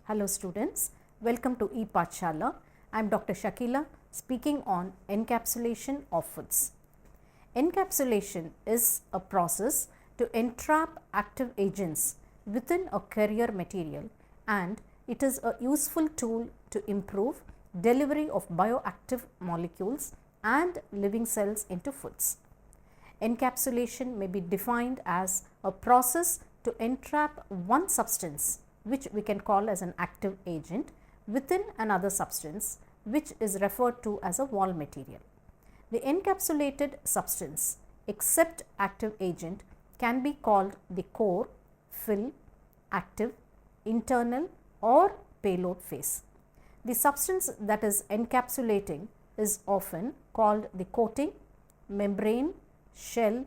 Hello students, welcome to ePathshala. I am Dr. Shakila speaking on encapsulation of foods. Encapsulation is a process to entrap active agents within a carrier material, and it is a useful tool to improve delivery of bioactive molecules and living cells into foods. Encapsulation may be defined as a process to entrap one substance, which we can call as an active agent, within another substance, which is referred to as a wall material. The encapsulated substance, except active agent, can be called the core, fill, active, internal or payload phase. The substance that is encapsulating is often called the coating, membrane, shell,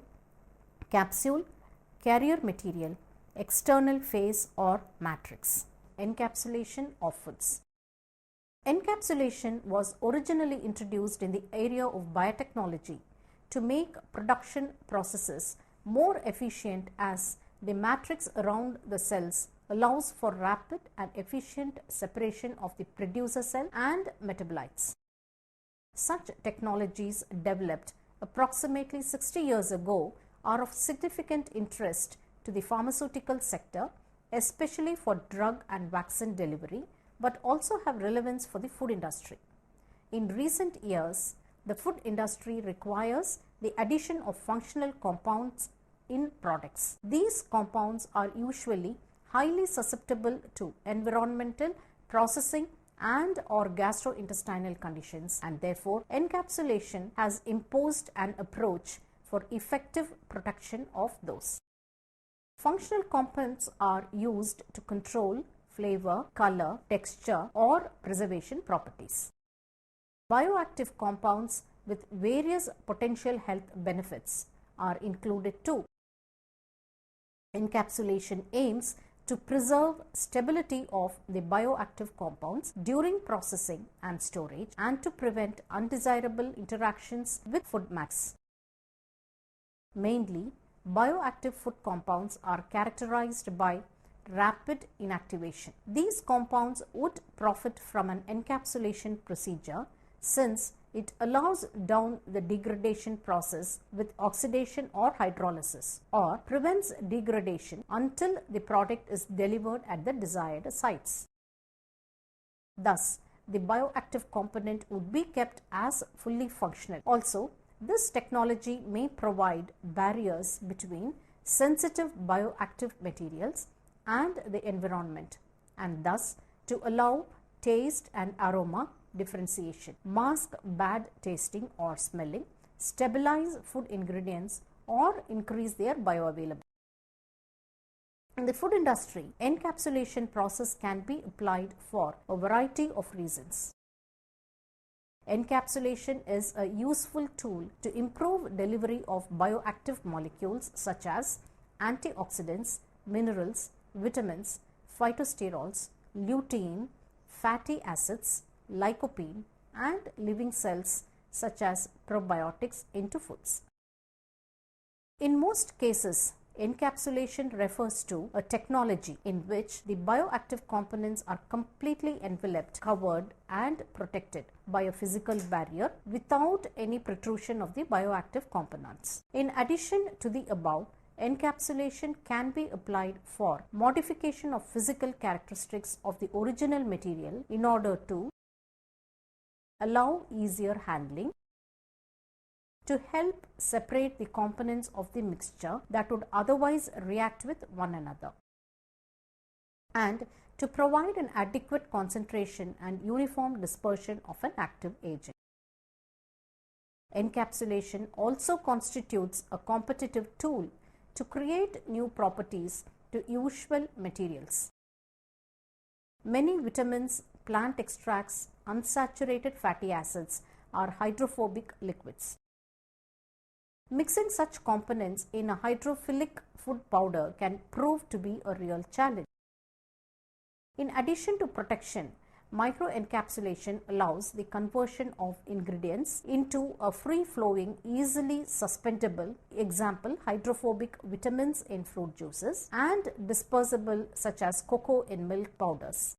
capsule, carrier material, external phase or matrix. Encapsulation of foods. Encapsulation was originally introduced in the area of biotechnology to make production processes more efficient, as the matrix around the cells allows for rapid and efficient separation of the producer cell and metabolites. Such technologies, developed approximately 60 years ago, are of significant interest to the pharmaceutical sector, especially for drug and vaccine delivery, but also have relevance for the food industry. In recent years, the food industry requires the addition of functional compounds in products. These compounds are usually highly susceptible to environmental, processing and or gastrointestinal conditions, and therefore encapsulation has imposed an approach for effective protection of those. Functional components are used to control flavor, color, texture or preservation properties. Bioactive compounds with various potential health benefits are included too. Encapsulation aims to preserve stability of the bioactive compounds during processing and storage, and to prevent undesirable interactions with food mass. Mainly, bioactive food compounds are characterized by rapid inactivation. These compounds would profit from an encapsulation procedure, since it allows down the degradation process with oxidation or hydrolysis, or prevents degradation until the product is delivered at the desired sites. Thus, the bioactive component would be kept as fully functional. Also, this technology may provide barriers between sensitive bioactive materials and the environment, and thus to allow taste and aroma differentiation, mask bad tasting or smelling, stabilize food ingredients or increase their bioavailability. In the food industry, encapsulation process can be applied for a variety of reasons. Encapsulation is a useful tool to improve delivery of bioactive molecules such as antioxidants, minerals, vitamins, phytosterols, lutein, fatty acids, lycopene and living cells such as probiotics into foods. In most cases, encapsulation refers to a technology in which the bioactive components are completely enveloped, covered and protected by a physical barrier without any protrusion of the bioactive components. In addition to the above, encapsulation can be applied for modification of physical characteristics of the original material in order to allow easier handling, to help separate the components of the mixture that would otherwise react with one another, and to provide an adequate concentration and uniform dispersion of an active agent. Encapsulation also constitutes a competitive tool to create new properties to usual materials. Many vitamins, plant extracts, unsaturated fatty acids are hydrophobic liquids. Mixing such components in a hydrophilic food powder can prove to be a real challenge. In addition to protection, microencapsulation allows the conversion of ingredients into a free-flowing, easily suspendable, example hydrophobic vitamins in fruit juices, and dispersible such as cocoa in milk powders.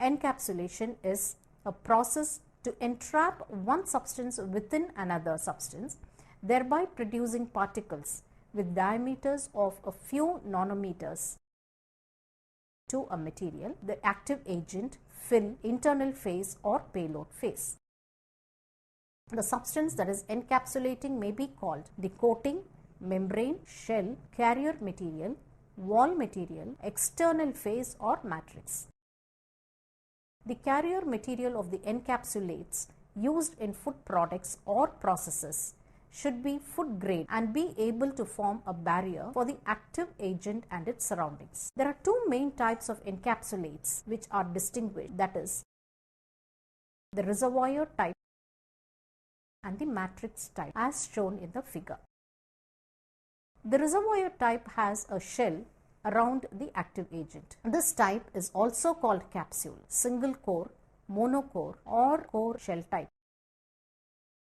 Encapsulation is a process to entrap one substance within another substance, thereby producing particles with diameters of a few nanometers to a material, the active agent, fill, internal phase or payload phase. The substance that is encapsulating may be called the coating, membrane, shell, carrier material, wall material, external phase or matrix. The carrier material of the encapsulates used in food products or processes should be food grade and be able to form a barrier for the active agent and its surroundings. There are two main types of encapsulates which are distinguished, that is the reservoir type and the matrix type as shown in the figure. The reservoir type has a shell around the active agent. This type is also called capsule, single core, monocore or core shell type.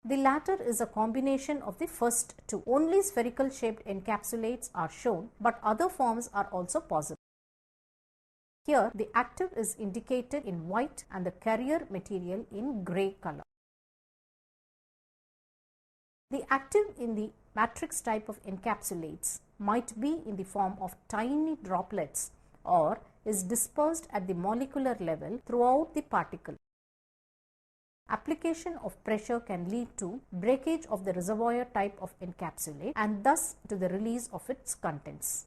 The latter is a combination of the first two. Only spherical shaped encapsulates are shown, but other forms are also possible. Here the active is indicated in white and the carrier material in grey color. The active in the matrix type of encapsulates might be in the form of tiny droplets or is dispersed at the molecular level throughout the particle. Application of pressure can lead to breakage of the reservoir type of encapsulate and thus to the release of its contents.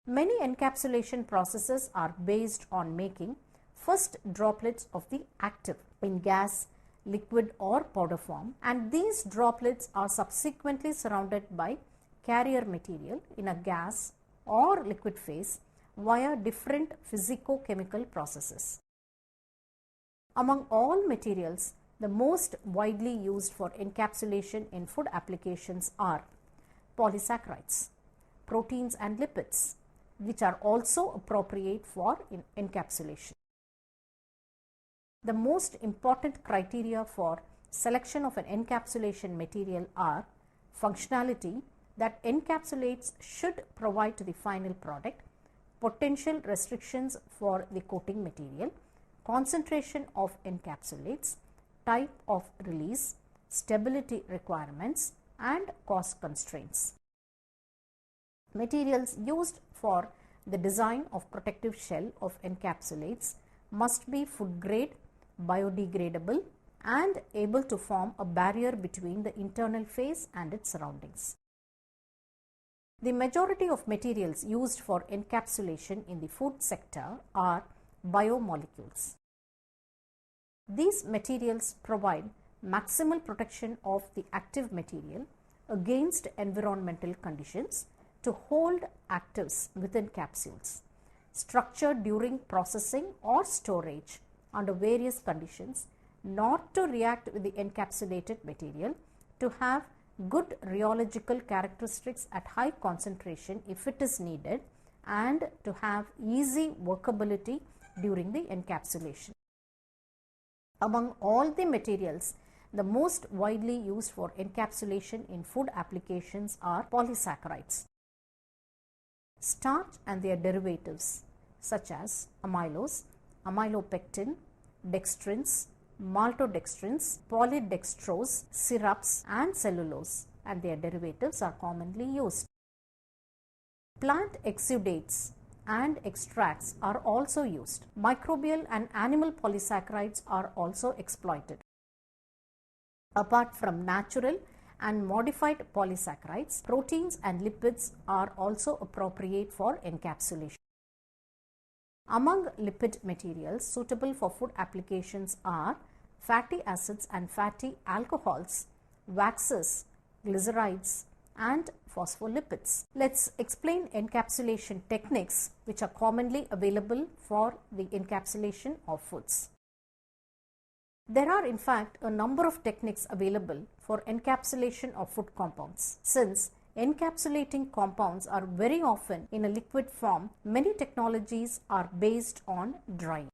Many encapsulation processes are based on making first droplets of the active in gas, liquid or powder form, and these droplets are subsequently surrounded by carrier material in a gas or liquid phase via different physico-chemical processes. Among all materials, the most widely used for encapsulation in food applications are polysaccharides, proteins and lipids, which are also appropriate for encapsulation. The most important criteria for selection of an encapsulation material are functionality, that encapsulates should provide to the final product, potential restrictions for the coating material, concentration of encapsulates, type of release, stability requirements and cost constraints. Materials used for the design of protective shell of encapsulates must be food grade, biodegradable and able to form a barrier between the internal phase and its surroundings. The majority of materials used for encapsulation in the food sector are biomolecules. These materials provide maximal protection of the active material against environmental conditions to hold actives within capsules, structured during processing or storage under various conditions, not to react with the encapsulated material, to have good rheological characteristics at high concentration if it is needed, and to have easy workability during the encapsulation. Among all the materials, the most widely used for encapsulation in food applications are polysaccharides. Starch and their derivatives such as amylose, amylopectin, dextrins, maltodextrins, polydextrose, syrups and cellulose and their derivatives are commonly used. Plant exudates and extracts are also used. Microbial and animal polysaccharides are also exploited. Apart from natural and modified polysaccharides, proteins and lipids are also appropriate for encapsulation. Among lipid materials suitable for food applications are fatty acids and fatty alcohols, waxes, glycerides and phospholipids. Let's explain encapsulation techniques which are commonly available for the encapsulation of foods. There are in fact a number of techniques available for encapsulation of food compounds. Since encapsulating compounds are very often in a liquid form, many technologies are based on drying.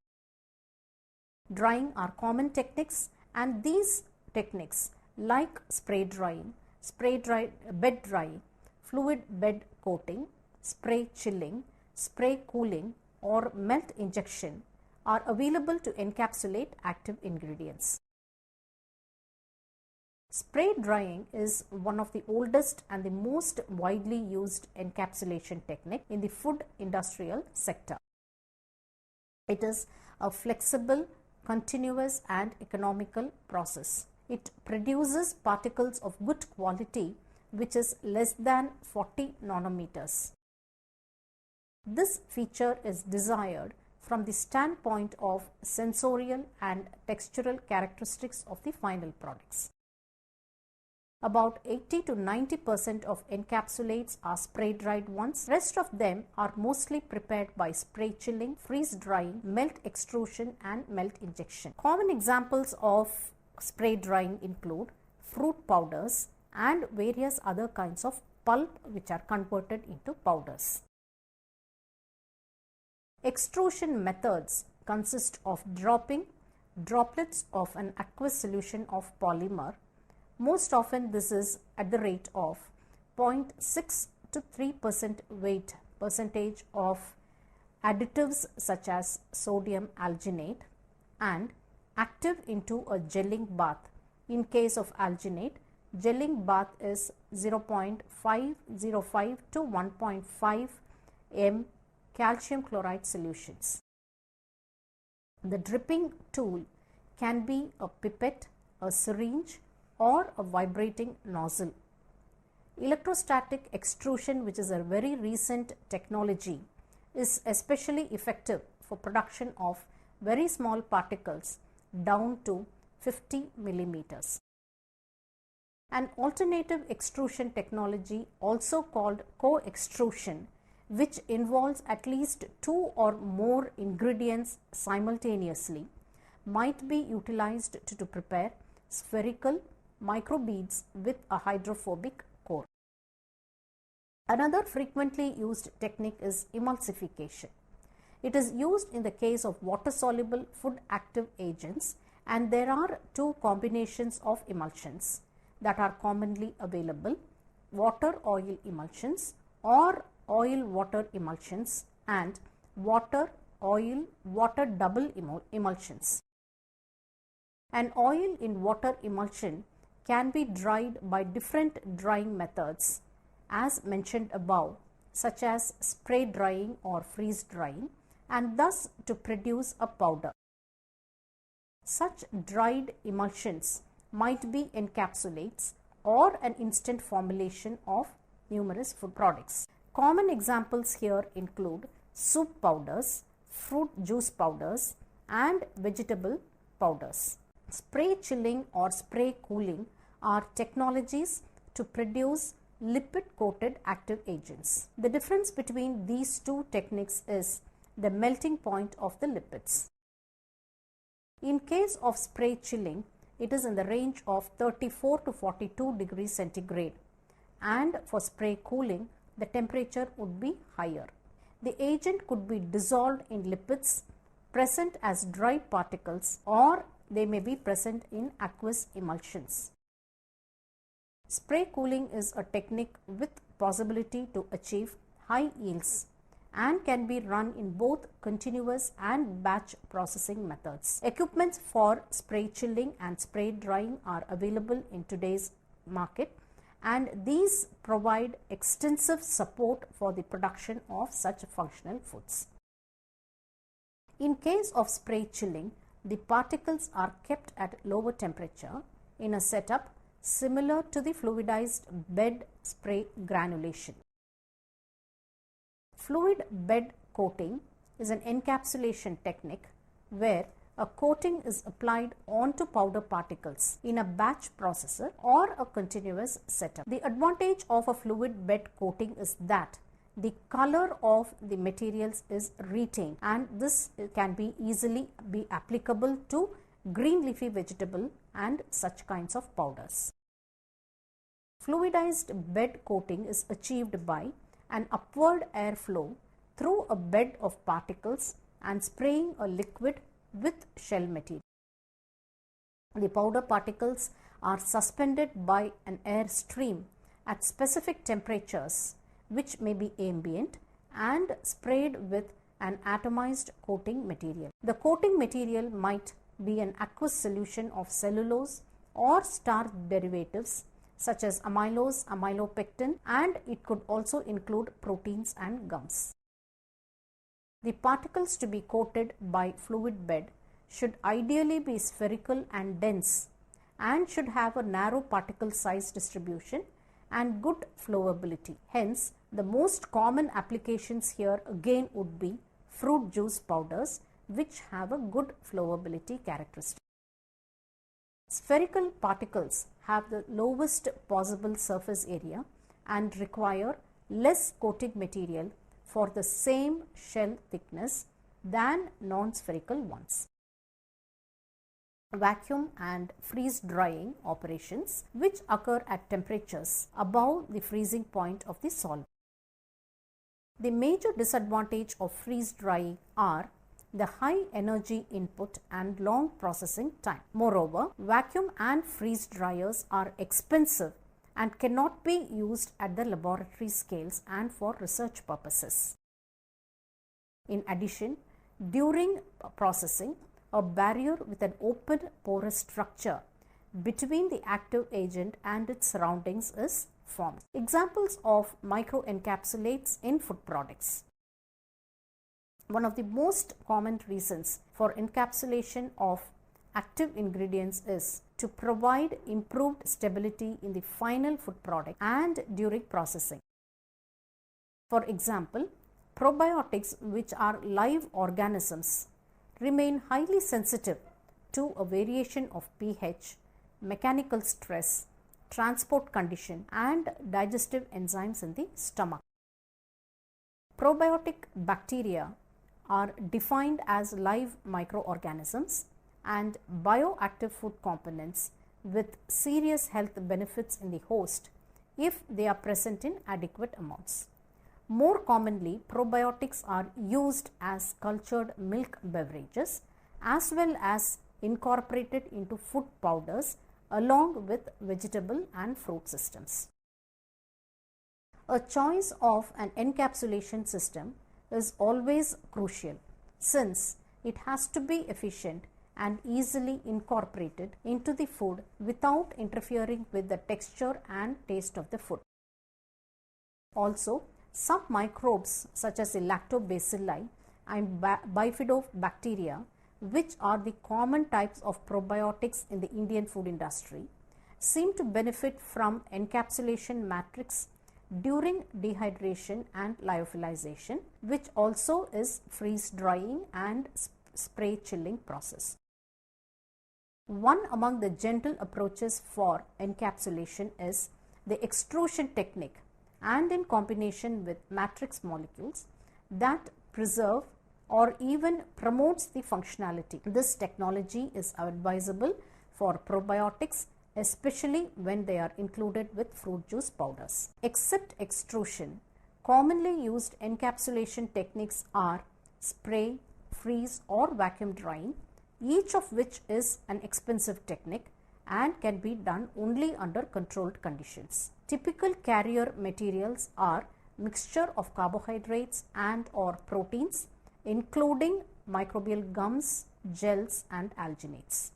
Drying are common techniques, and these techniques like spray drying, bed drying, fluid bed coating, spray chilling, spray cooling or melt injection are available to encapsulate active ingredients. Spray drying is one of the oldest and the most widely used encapsulation technique in the food industrial sector. It is a flexible, continuous and economical process. It produces particles of good quality which is less than 40 nanometers. This feature is desired from the standpoint of sensorial and textural characteristics of the final products. About 80 to 90% of encapsulates are spray dried ones. Rest of them are mostly prepared by spray chilling, freeze drying, melt extrusion and melt injection. Common examples of spray drying include fruit powders and various other kinds of pulp which are converted into powders. Extrusion methods consist of dropping droplets of an aqueous solution of polymer. Most often this is at the rate of 0.6 to 3% weight percentage of additives such as sodium alginate and active into a gelling bath. In case of alginate, gelling bath is 0.505 to 1.5 m calcium chloride solutions. The dripping tool can be a pipette, a syringe or a vibrating nozzle. Electrostatic extrusion, which is a very recent technology, is especially effective for production of very small particles down to 50 millimeters. An alternative extrusion technology, also called co-extrusion, which involves at least 2 or more ingredients simultaneously, might be utilized to prepare spherical microbeads with a hydrophobic core. Another frequently used technique is emulsification. It is used in the case of water-soluble food active agents, and there are two combinations of emulsions that are commonly available: water-oil emulsions or oil-water emulsions and water-oil-water double emulsions. An oil in water emulsion can be dried by different drying methods as mentioned above, such as spray drying or freeze drying, and thus to produce a powder. Such dried emulsions might be encapsulates or an instant formulation of numerous food products. Common examples here include soup powders, fruit juice powders and vegetable powders. Spray chilling or spray cooling are technologies to produce lipid coated active agents. The difference between these two techniques is the melting point of the lipids. In case of spray chilling, it is in the range of 34 to 42 degrees centigrade, and for spray cooling the temperature would be higher. The agent could be dissolved in lipids present as dry particles, or they may be present in aqueous emulsions. Spray cooling is a technique with possibility to achieve high yields and can be run in both continuous and batch processing methods. Equipments for spray chilling and spray drying are available in today's market, and these provide extensive support for the production of such functional foods. In case of spray chilling, the particles are kept at lower temperature in a setup similar to the fluidized bed spray granulation. Fluid bed coating is an encapsulation technique where a coating is applied onto powder particles in a batch processor or a continuous setup. The advantage of a fluid bed coating is that the color of the materials is retained, and this can be easily be applicable to green leafy vegetable and such kinds of powders. Fluidized bed coating is achieved by an upward airflow through a bed of particles and spraying a liquid with shell material. The powder particles are suspended by an air stream at specific temperatures, which may be ambient, and sprayed with an atomized coating material. The coating material might be an aqueous solution of cellulose or starch derivatives such as amylose, amylopectin, and it could also include proteins and gums. The particles to be coated by fluid bed should ideally be spherical and dense and should have a narrow particle size distribution and good flowability. Hence, the most common applications here again would be fruit juice powders, which have a good flowability characteristic. Spherical particles have the lowest possible surface area and require less coating material for the same shell thickness than non-spherical ones. Vacuum and freeze drying operations, which occur at temperatures above the freezing point of the solvent. The major disadvantage of freeze drying are the high energy input and long processing time. Moreover, vacuum and freeze dryers are expensive and cannot be used at the laboratory scales and for research purposes. In addition, during processing, a barrier with an open porous structure between the active agent and its surroundings is formed. Examples of microencapsulates in food products. One of the most common reasons for encapsulation of active ingredients is to provide improved stability in the final food product and during processing. For example, probiotics, which are live organisms, remain highly sensitive to a variation of pH, mechanical stress, transport condition, and digestive enzymes in the stomach. Probiotic bacteria are defined as live microorganisms and bioactive food components with serious health benefits in the host if they are present in adequate amounts. More commonly, probiotics are used as cultured milk beverages as well as incorporated into food powders along with vegetable and fruit systems. A choice of an encapsulation system is always crucial since it has to be efficient and easily incorporated into the food without interfering with the texture and taste of the food. Also, some microbes such as the lactobacilli and bifidobacteria, which are the common types of probiotics in the Indian food industry, seem to benefit from encapsulation matrix during dehydration and lyophilization, which also is freeze drying and spray chilling process. One among the gentle approaches for encapsulation is the extrusion technique, and in combination with matrix molecules that preserve or even promotes the functionality. This technology is advisable for probiotics, especially when they are included with fruit juice powders. Except extrusion, commonly used encapsulation techniques are spray, freeze, or vacuum drying, each of which is an expensive technique and can be done only under controlled conditions. Typical carrier materials are mixture of carbohydrates and or proteins, including microbial gums, gels, and alginates.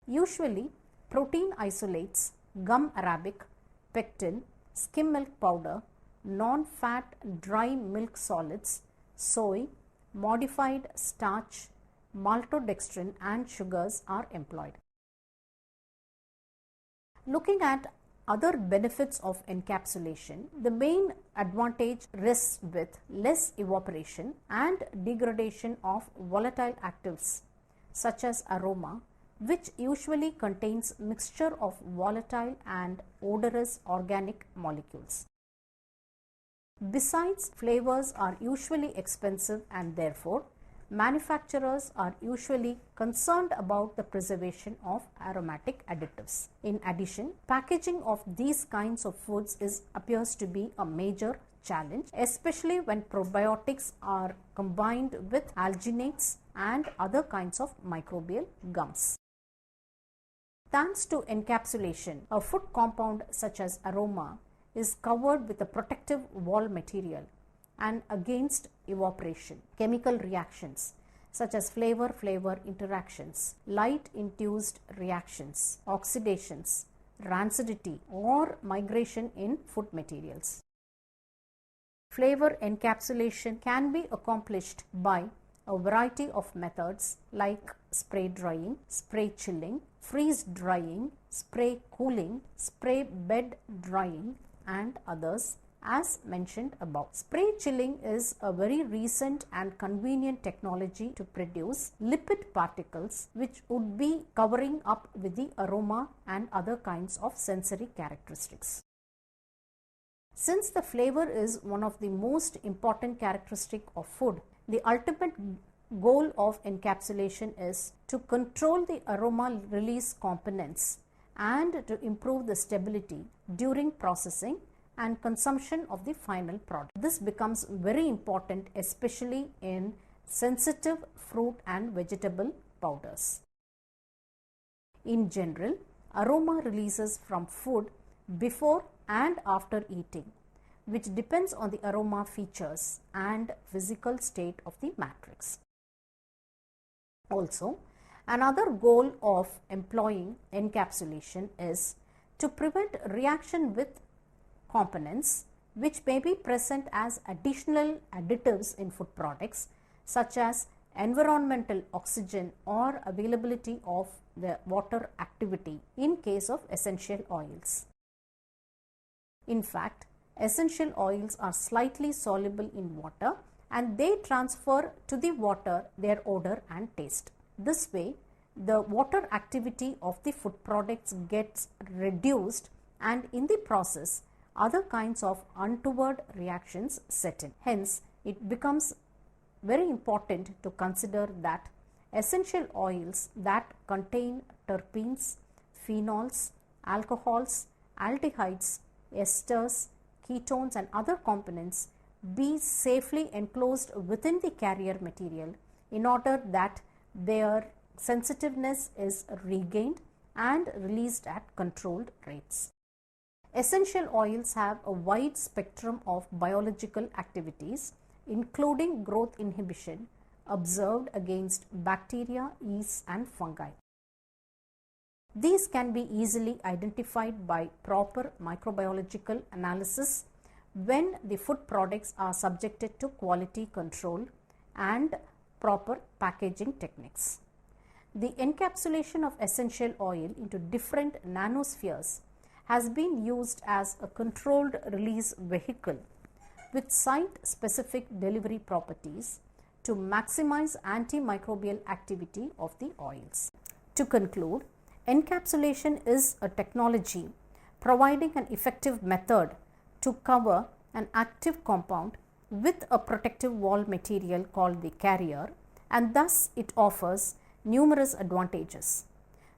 Usually, protein isolates, gum arabic, pectin, skim milk powder, non-fat dry milk solids, soy, modified starch, maltodextrin, and sugars are employed. Looking at other benefits of encapsulation, the main advantage rests with less evaporation and degradation of volatile actives such as aroma, which usually contains mixture of volatile and odorous organic molecules. Besides, flavors are usually expensive and therefore manufacturers are usually concerned about the preservation of aromatic additives. In addition, packaging of these kinds of foods appears to be a major challenge, especially when probiotics are combined with alginates and other kinds of microbial gums. Thanks to encapsulation, a food compound such as aroma is covered with a protective wall material and against evaporation. Chemical reactions such as flavor-flavor interactions, light-induced reactions, oxidations, rancidity, or migration in food materials. Flavor encapsulation can be accomplished by a variety of methods like spray drying, spray chilling, freeze drying, spray cooling, spray bed drying, and others as mentioned above. Spray chilling is a very recent and convenient technology to produce lipid particles which would be covering up with the aroma and other kinds of sensory characteristics. Since the flavor is one of the most important characteristic of food, the ultimate goal of encapsulation is to control the aroma release components and to improve the stability during processing and consumption of the final product. This becomes very important especially in sensitive fruit and vegetable powders. In general, aroma releases from food before and after eating, which depends on the aroma features and physical state of the matrix. Also, another goal of employing encapsulation is to prevent reaction with components which may be present as additional additives in food products, such as environmental oxygen or availability of the water activity in case of essential oils. In fact, essential oils are slightly soluble in water and they transfer to the water their odor and taste. This way, the water activity of the food products gets reduced, and in the process, other kinds of untoward reactions set in. Hence, it becomes very important to consider that essential oils that contain terpenes, phenols, alcohols, aldehydes, esters, ketones and other components be safely enclosed within the carrier material in order that their sensitiveness is regained and released at controlled rates. Essential oils have a wide spectrum of biological activities, including growth inhibition observed against bacteria, yeast and fungi. These can be easily identified by proper microbiological analysis when the food products are subjected to quality control and proper packaging techniques. The encapsulation of essential oil into different nanospheres has been used as a controlled release vehicle with site-specific delivery properties to maximize antimicrobial activity of the oils. To conclude, encapsulation is a technology providing an effective method to cover an active compound with a protective wall material called the carrier, and thus it offers numerous advantages.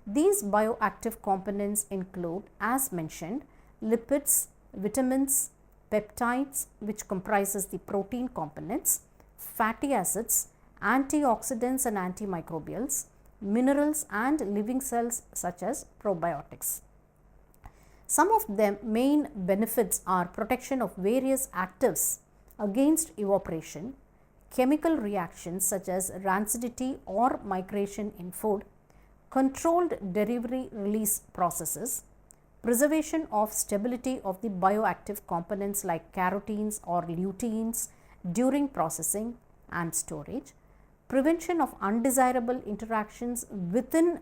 These bioactive components include, as mentioned, lipids, vitamins, peptides, which comprises the protein components, fatty acids, antioxidants and antimicrobials, minerals and living cells such as probiotics. Some of the main benefits are protection of various actives against evaporation, chemical reactions such as rancidity or migration in food, controlled delivery release processes, preservation of stability of the bioactive components like carotenes or luteins during processing and storage, prevention of undesirable interactions within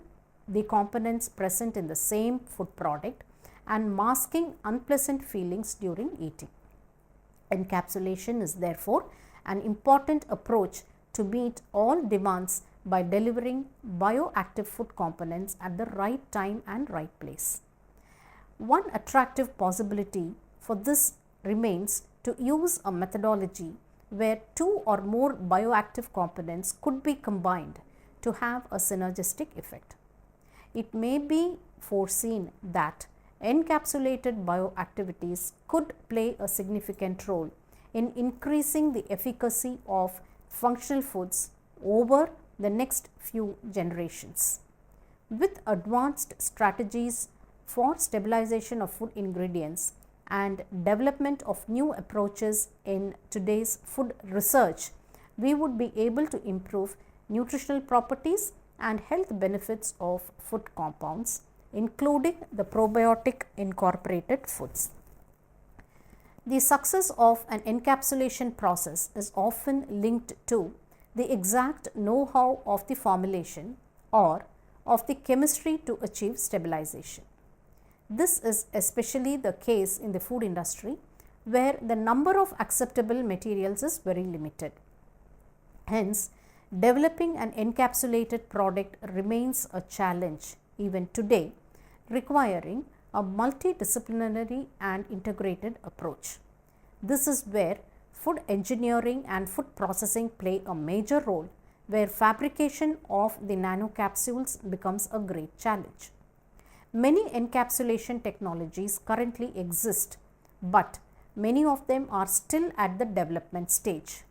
the components present in the same food product, and masking unpleasant feelings during eating. Encapsulation is therefore an important approach to meet all demands by delivering bioactive food components at the right time and right place. One attractive possibility for this remains to use a methodology where two or more bioactive components could be combined to have a synergistic effect. It may be foreseen that encapsulated bioactivities could play a significant role in increasing the efficacy of functional foods over the next few generations. With advanced strategies for stabilization of food ingredients and development of new approaches in today's food research, we would be able to improve nutritional properties and health benefits of food compounds, including the probiotic incorporated foods. The success of an encapsulation process is often linked to the exact know-how of the formulation or of the chemistry to achieve stabilization. This is especially the case in the food industry, where the number of acceptable materials is very limited. Hence, developing an encapsulated product remains a challenge even today, requiring a multidisciplinary and integrated approach. This is where food engineering and food processing play a major role, where fabrication of the nanocapsules becomes a great challenge. Many encapsulation technologies currently exist, but many of them are still at the development stage.